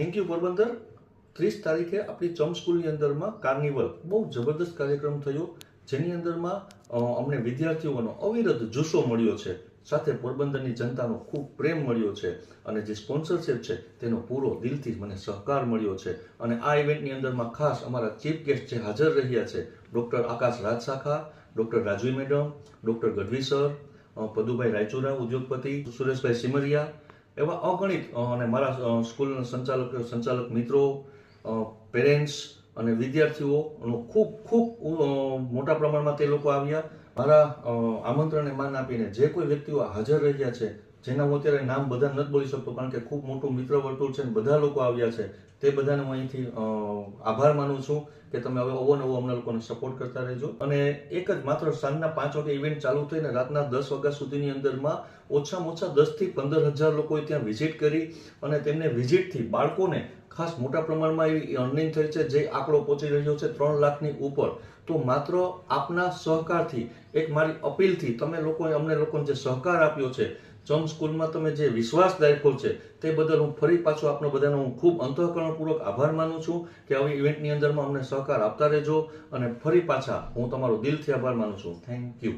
Thank you Porbandar. 30 તારીખે આપણી ચમ સ્કૂલની અંદરમાં કાર્નિવલ બહુ જબરદસ્ત કાર્યક્રમ થયો, જેની અંદરમાં અમને વિદ્યાર્થીઓનો અવિરત જુસ્સો મળ્યો છે, સાથે પોરબંદરની જનતાનો ખૂબ પ્રેમ મળ્યો છે અને જે સ્પોન્સરશિપ છે તેનો પૂરો દિલથી મને સહકાર મળ્યો છે. અને આ ઇવેન્ટની અંદરમાં ખાસ અમારા ચીફ ગેસ્ટ જે હાજર રહ્યા છે, ડૉક્ટર આકાશ રાજસાખા, ડૉક્ટર રાજવી madam, doctor Gadhvi sir, Padubhai Raichura ઉદ્યોગપતિ, સુરેશભાઈ સિમરિયા, એવા અગણિત અને મારા સ્કૂલના સંચાલક મિત્રો, પેરેન્ટ્સ અને વિદ્યાર્થીઓનો ખૂબ ખૂબ મોટા પ્રમાણમાં તે લોકો આવ્યા. મારા આમંત્રણને માન આપીને જે કોઈ વ્યક્તિઓ હાજર રહ્યા છે, જેના હું અત્યારે નામ બધા નથી બોલી શકતો કારણ કે ખૂબ મોટું મિત્ર વર્તુળ છે અને બધા લોકો આવ્યા છે, તે બધાને હું અહીંથી આભાર માનું છું કે તમે હવે અવનવો અમને લોકોને સપોર્ટ કરતા રહેજો. અને એક જ માત્ર સાંજના 5 વાગે ઇવેન્ટ ચાલુ થઈને રાતના 10 વાગ્યા સુધીની અંદરમાં ઓછામાં ઓછા 10 થી 15,000 લોકોએ ત્યાં વિઝિટ કરી અને તેમને વિઝિટથી બાળકોને ખાસ મોટા પ્રમાણમાં એવી અર્નિંગ થઈ છે, જે આંકડો પહોંચી રહ્યો છે 3 લાખની ઉપર. તો માત્ર આપના સહકારથી, એક મારી અપીલથી, તમે લોકોએ અમને લોકોને જે સહકાર આપ્યો છે, ચમ સ્કૂલમાં તમે જે વિશ્વાસ દાખવ્યો છે, તે બદલ હું ફરી પાછો આપનો બધાનો હું ખૂબ અંતઃકરણપૂર્વક આભાર માનું છું કે આવી ઇવેન્ટની અંદરમાં અમને સહકાર આપતા રહેજો. અને ફરી પાછા હું તમારો દિલથી આભાર માનું છું. Thank you.